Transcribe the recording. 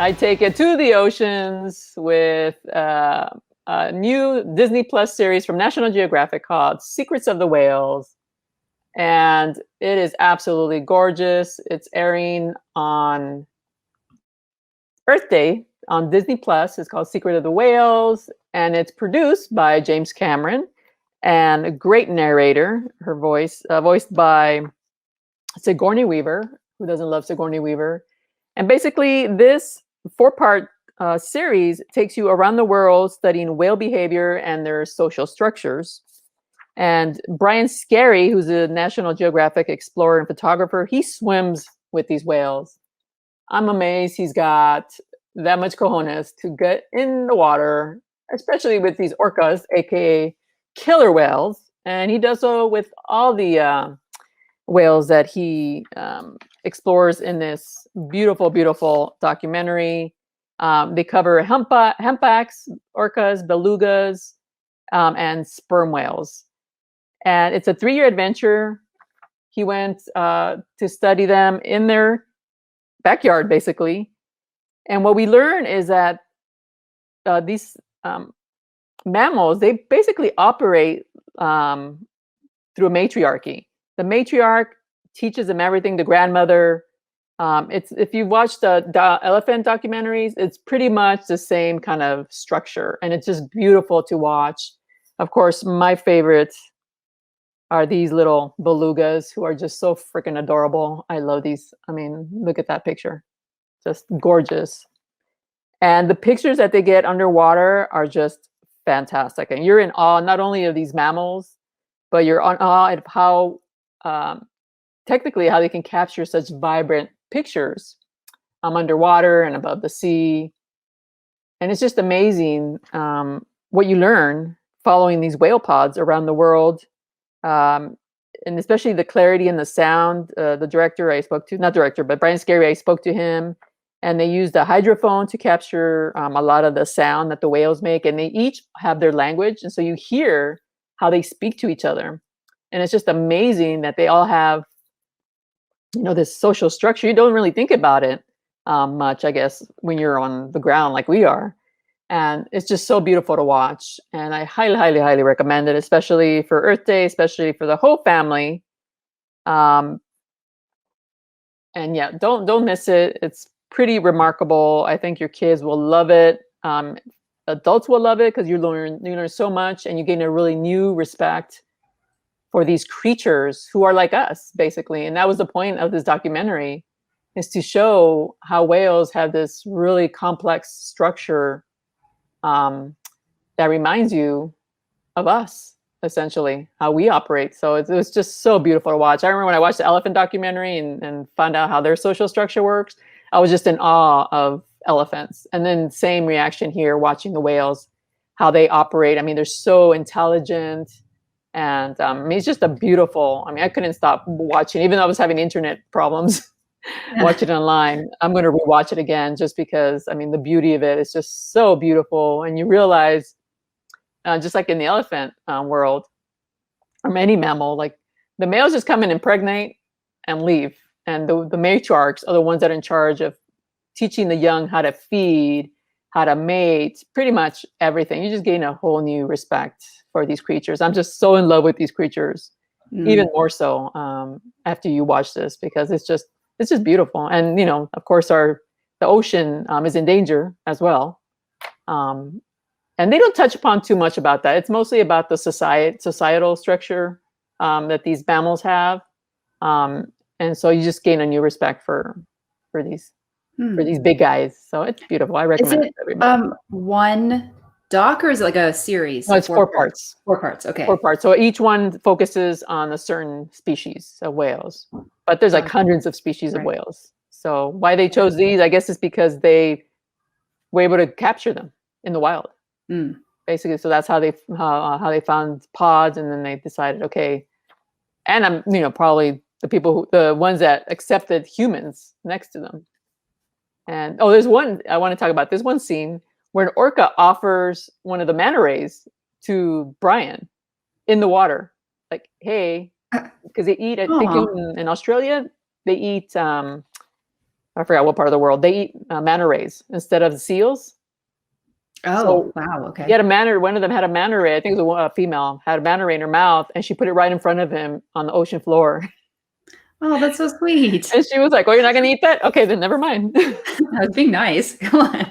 I take it to the oceans with a new Disney Plus series from National Geographic called Secrets of the Whales. And it is absolutely gorgeous. It's airing on Earth Day on Disney Plus. It's called Secret of the Whales, and it's produced by James Cameron and a great narrator. Her voice, voiced by Sigourney Weaver. Who doesn't love Sigourney Weaver? And basically, this four-part series takes you around the world studying whale behavior and their social structures. And Brian Scarry, who's a National Geographic explorer and photographer, he swims with these whales. I'm amazed he's got that much cojones to get in the water, especially with these orcas, aka killer whales. And he does so with all the whales that he explores in this beautiful, beautiful documentary. They cover humpbacks, orcas, belugas, and sperm whales. And it's a 3-year adventure. He went to study them in their backyard, basically. And what we learn is that these mammals, they basically operate through a matriarchy. The matriarch teaches them everything, the grandmother. It's if you've watched the elephant documentaries, it's pretty much the same kind of structure. And it's just beautiful to watch. Of course, my favorite are these little belugas who are just so freaking adorable. I love these. I mean, look at that picture. Just gorgeous. And the pictures that they get underwater are just fantastic. And you're in awe not only of these mammals, but you're in awe of how technically how they can capture such vibrant pictures underwater and above the sea. And it's just amazing what you learn following these whale pods around the world. And especially the clarity and the sound. The director I spoke to, not director, but Brian Scarry, I spoke to him, and they used a hydrophone to capture a lot of the sound that the whales make. And they each have their language. And so you hear how they speak to each other. And it's just amazing that they all have, this social structure. You don't really think about it much, I guess, when you're on the ground like we are. And it's just so beautiful to watch. And I highly, highly, highly recommend it, especially for Earth Day, especially for the whole family. And yeah, don't miss it. It's pretty remarkable. I think your kids will love it. Adults will love it because you learn so much, and you gain a really new respect for these creatures who are like us, basically. And that was the point of this documentary, is to show how whales have this really complex structure that reminds you of us, essentially, how we operate. So it was just so beautiful to watch. I remember when I watched the elephant documentary and found out how their social structure works, I was just in awe of elephants. And then same reaction here, watching the whales, how they operate. I mean, they're so intelligent. And it's just a beautiful, I couldn't stop watching, even though I was having internet problems. Watch it online. I'm going to rewatch it again just because, the beauty of it is just so beautiful. And you realize, just like in the elephant world, or any mammal, like the males just come and impregnate and leave. And the matriarchs are the ones that are in charge of teaching the young how to feed, how to mate, pretty much everything. You just gain a whole new respect for these creatures. I'm just so in love with these creatures, even more so after you watch this, because it's just beautiful. And, of course, the ocean is in danger as well. And they don't touch upon too much about that. It's mostly about the societal structure that these mammals have. And so you just gain a new respect for these big guys. So it's beautiful. I recommend it to everybody. One doc, or is it like a series? No, it's 4 parts. 4 parts. Okay. 4 parts. So each one focuses on a certain species of whales, but there's like hundreds of species of whales. So why they chose these, I guess, is because they were able to capture them in the wild, basically. So that's how they found pods, and then they decided, okay. And I'm, probably the ones that accepted humans next to them. And there's one I want to talk about. There's one scene where an orca offers one of the manta rays to Brian in the water. Like, hey, because they eat, I think in Australia, they eat I forgot what part of the world. They eat manta rays instead of seals. Oh, So wow. he Okay. had a manta. One of them had a manta ray. I think it was a female. Had a manta ray in her mouth, and she put it right in front of him on the ocean floor. Oh, that's so sweet. And she was like, "Oh, you're not gonna eat that? Okay, then never mind." I was being nice. Come on.